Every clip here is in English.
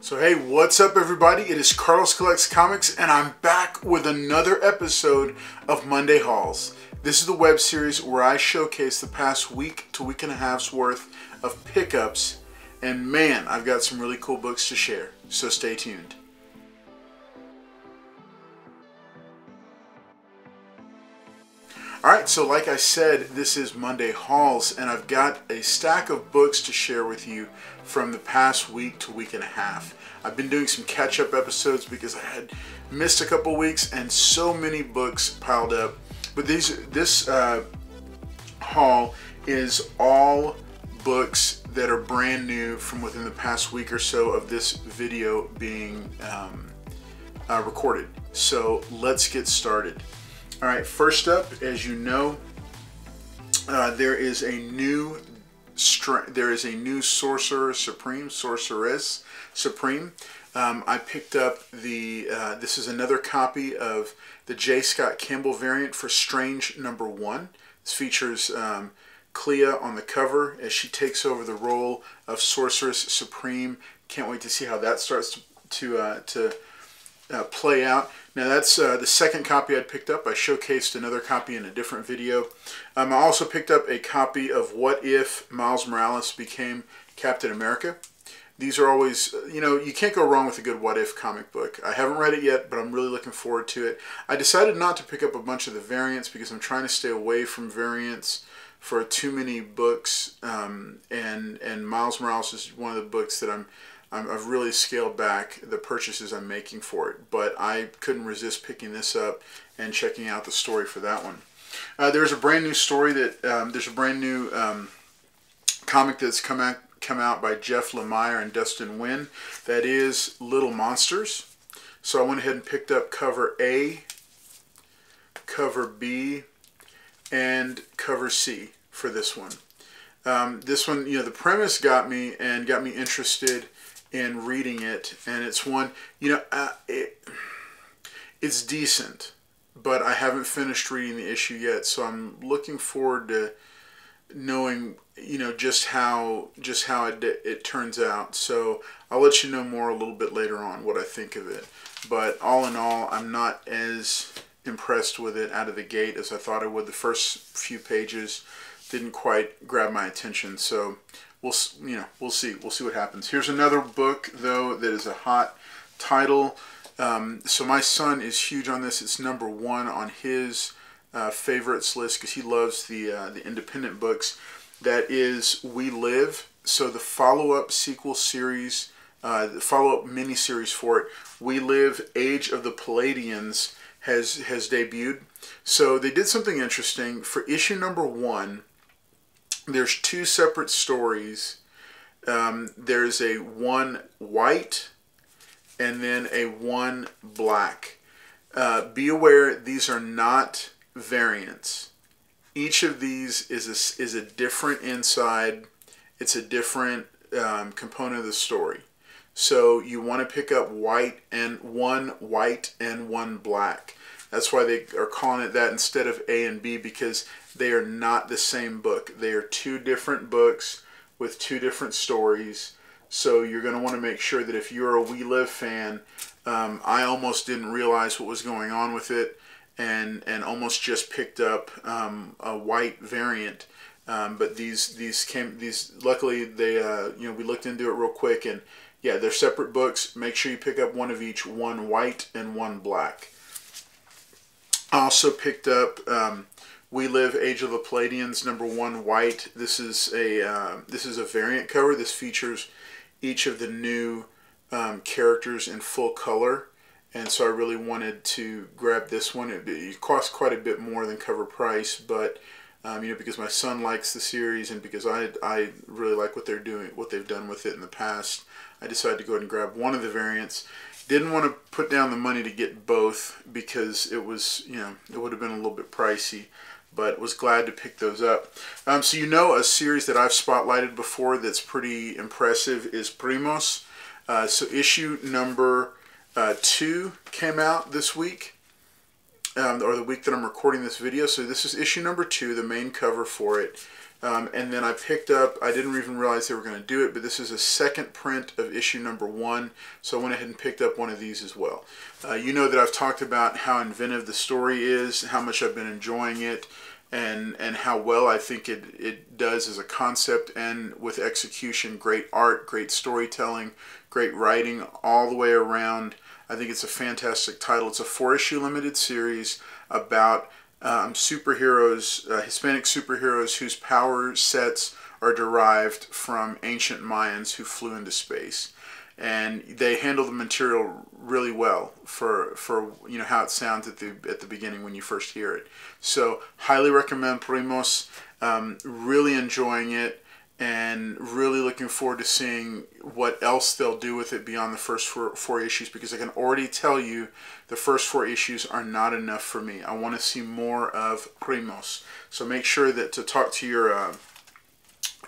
So hey, what's up everybody? It is Carlos Collects Comics and I'm back with another episode of Monday Hauls. This is the web series where I showcase the past week to week and a half's worth of pickups, and man, I've got some really cool books to share, so stay tuned. Alright, so like I said, this is Monday Hauls, and I've got a stack of books to share with you from the past week to week and a half. I've been doing some catch-up episodes because I had missed a couple weeks and so many books piled up. But this haul is all books that are brand new from within the past week or so of this video being recorded. So let's get started. All right, first up, as you know, there is a new Sorceress Supreme. I picked up the. This is another copy of the J. Scott Campbell variant for Strange #1. This features Clea on the cover as she takes over the role of Sorceress Supreme. Can't wait to see how that starts to play out. Now that's the second copy I picked up. I showcased another copy in a different video. I also picked up a copy of What If Miles Morales Became Captain America. These are always, you know, you can't go wrong with a good What If comic book. I haven't read it yet, but I'm really looking forward to it. I decided not to pick up a bunch of the variants because I'm trying to stay away from variants for too many books, and Miles Morales is one of the books that I've really scaled back the purchases I'm making for it, but I couldn't resist picking this up and checking out the story for that one. There's a brand new story that there's a brand new comic that's come out by Jeff Lemire and Dustin Nguyen. That is Little Monsters. So I went ahead and picked up cover A, cover B, and cover C for this one. This one, you know, the premise got me interested in reading it, and it's one, you know, it's decent, but I haven't finished reading the issue yet, so I'm looking forward to knowing, you know, just how it turns out. So I'll let you know more a little bit later on what I think of it. But all in all, I'm not as impressed with it out of the gate as I thought I would. The first few pages didn't quite grab my attention, so we'll see what happens. Here's another book though that is a hot title. So my son is huge on this. It's #1 on his favorites list because he loves the independent books. That is We Live. So the follow-up sequel series, the follow-up mini-series for it, We Live: Age of the Palladians, has debuted. So they did something interesting for issue #1. There's two separate stories. There's a one white and then a one black. Be aware, these are not variants. Each of these is a different inside. It's a different component of the story. So you want to pick up one white and one black. That's why they are calling it that instead of A and B, because they are not the same book. They are two different books with two different stories. So you're going to want to make sure that if you're a We Live fan, I almost didn't realize what was going on with it, and almost just picked up a white variant. But these luckily they you know, we looked into it real quick, and yeah, they're separate books. Make sure you pick up one of each, one white and one black. I also picked up We Live: Age of the Palladians #1 white. This is a variant cover. This features each of the new characters in full color, and so I really wanted to grab this one. It cost quite a bit more than cover price, but you know, because my son likes the series and because I really like what they've done with it in the past, I decided to go ahead and grab one of the variants. Didn't want to put down the money to get both because it was, you know, it would have been a little bit pricey, but was glad to pick those up. So you know, a series that I've spotlighted before that's pretty impressive is Primos. So issue #2 came out this week, or the week that I'm recording this video. So this is issue #2, the main cover for it. And then I picked up, I didn't even realize they were going to do it, but this is a second print of issue number 1, so I went ahead and picked up one of these as well. You know that I've talked about how inventive the story is, how much I've been enjoying it, and how well I think it does as a concept and with execution. Great art, great storytelling, great writing all the way around. I think it's a fantastic title. It's a 4-issue limited series about superheroes, Hispanic superheroes whose power sets are derived from ancient Mayans who flew into space. And they handle the material really well for you know how it sounds at the beginning when you first hear it. So highly recommend Primos. Really enjoying it, and really looking forward to seeing what else they'll do with it beyond the first four issues, because I can already tell you the first 4 issues are not enough for me. I want to see more of Primos. So make sure that to talk to your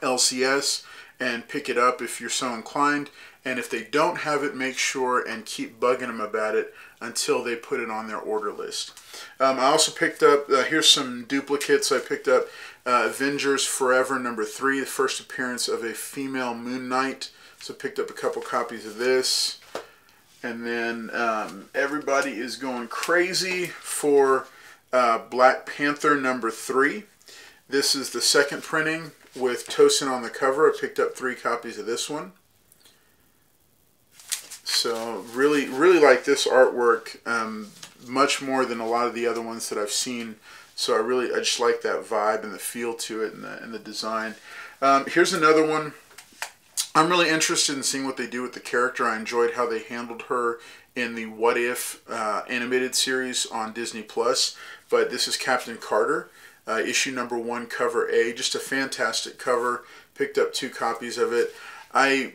LCS and pick it up if you're so inclined. And if they don't have it, make sure and keep bugging them about it until they put it on their order list. I also picked up, here's some duplicates. I picked up Avengers Forever number 3, the first appearance of a female Moon Knight. So picked up a couple copies of this. And then everybody is going crazy for Black Panther number 3. This is the second printing with Tosin on the cover. I picked up 3 copies of this one. So really like this artwork much more than a lot of the other ones that I've seen. So I just like that vibe and the feel to it and the design. Here's another one. I'm really interested in seeing what they do with the character. I enjoyed how they handled her in the What If animated series on Disney+. But this is Captain Carter, issue number 1, cover A. Just a fantastic cover. Picked up 2 copies of it. I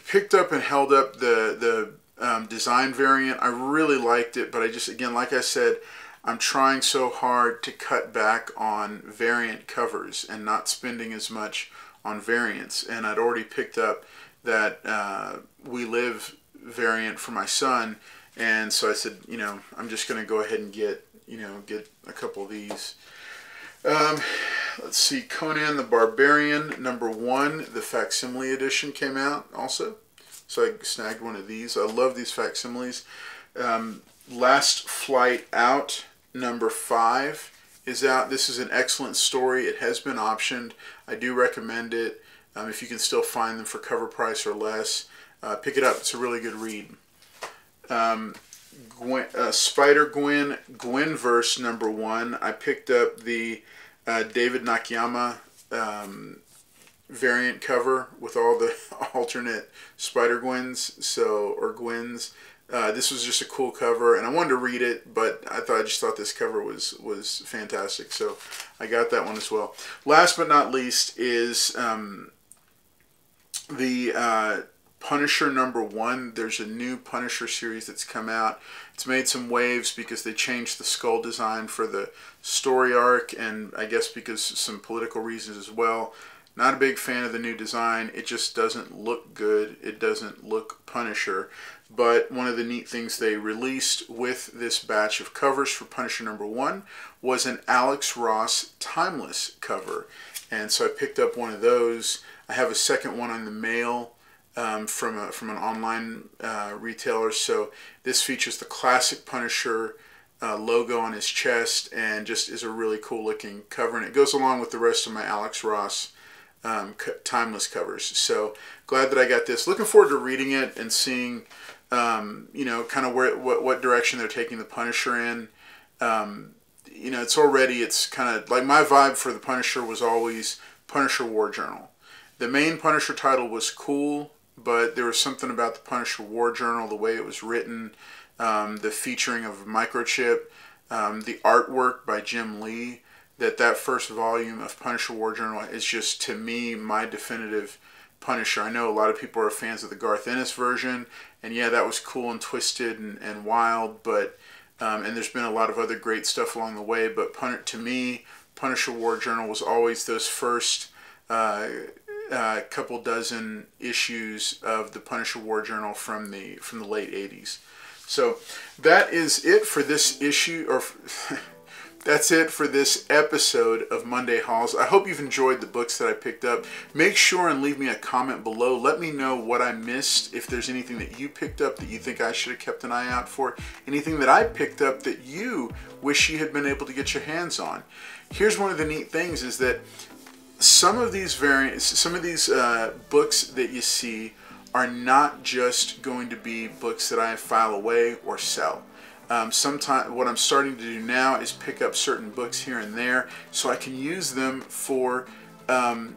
picked up and held up the design variant. I really liked it, but I just, again, like I said, I'm trying so hard to cut back on variant covers and not spending as much on variants. And I'd already picked up that We Live variant for my son, and so I said, you know, I'm just going to go ahead and get a couple of these. Let's see, Conan the Barbarian number 1, the facsimile edition came out also. So I snagged one of these. I love these facsimiles. Last Flight Out number 5 is out. This is an excellent story. It has been optioned. I do recommend it. If you can still find them for cover price or less, pick it up. It's a really good read. Spider-Gwen, Gwenverse number 1. I picked up the David Nakayama variant cover with all the alternate Spider-Gwens, or Gwens. This was just a cool cover, and I wanted to read it, but I just thought this cover was fantastic, so I got that one as well. Last but not least is the Punisher number 1. There's a new Punisher series that's come out. It's made some waves because they changed the skull design for the story arc, and I guess because some political reasons as well. Not a big fan of the new design. It just doesn't look good. It doesn't look Punisher. But one of the neat things they released with this batch of covers for Punisher number 1 was an Alex Ross Timeless cover. And so I picked up one of those. I have a second one on the mail from an online retailer. So this features the classic Punisher logo on his chest, and just is a really cool looking cover. And it goes along with the rest of my Alex Ross Timeless covers. So glad that I got this. Looking forward to reading it and seeing, you know, kind of what direction they're taking the Punisher in. You know, it's kind of like my vibe for the Punisher was always Punisher War Journal. The main Punisher title was cool, but there was something about the Punisher War Journal, the way it was written, the featuring of Microchip, the artwork by Jim Lee. That first volume of Punisher War Journal is just, to me, my definitive Punisher. I know a lot of people are fans of the Garth Ennis version, and yeah, that was cool and twisted and wild, but and there's been a lot of other great stuff along the way, but to me, Punisher War Journal was always those first couple dozen issues of the Punisher War Journal from the late 80s. So that is it for this issue, or that's it for this episode of Monday Hauls. I hope you've enjoyed the books that I picked up. Make sure and leave me a comment below. Let me know what I missed, if there's anything that you picked up that you think I should have kept an eye out for, anything that I picked up that you wish you had been able to get your hands on. Here's one of the neat things is that some of these books that you see are not just going to be books that I file away or sell. Sometimes what I'm starting to do now is pick up certain books here and there so I can use them for the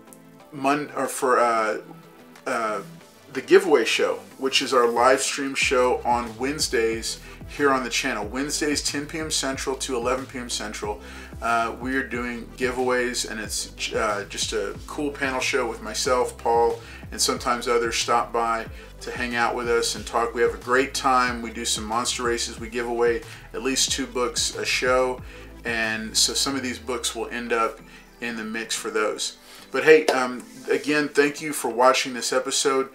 giveaway show, which is our live stream show on Wednesdays here on the channel. Wednesdays 10 p.m. Central to 11 p.m. Central. We are doing giveaways, and it's just a cool panel show with myself, Paul, and sometimes others stop by to hang out with us and talk. We have a great time. We do some monster races. We give away at least 2 books a show, and so some of these books will end up in the mix for those. But hey, again, thank you for watching this episode.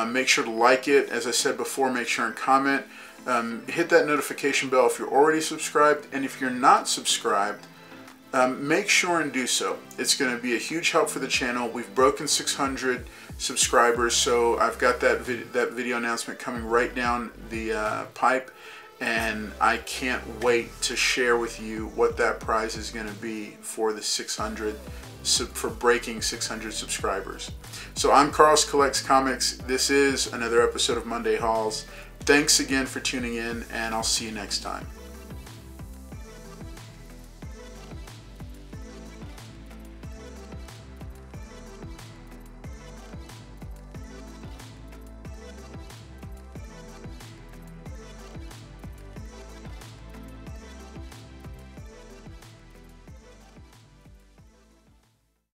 Make sure to like it. As I said before, make sure and comment. Hit that notification bell if you're already subscribed, and if you're not subscribed, make sure and do so. It's going to be a huge help for the channel. We've broken 600 subscribers, so I've got that video announcement coming right down the pipe, and I can't wait to share with you what that prize is going to be for the 600 for breaking 600 subscribers. So I'm Carlos Collects Comics. This is another episode of Monday Hauls. Thanks again for tuning in, and I'll see you next time.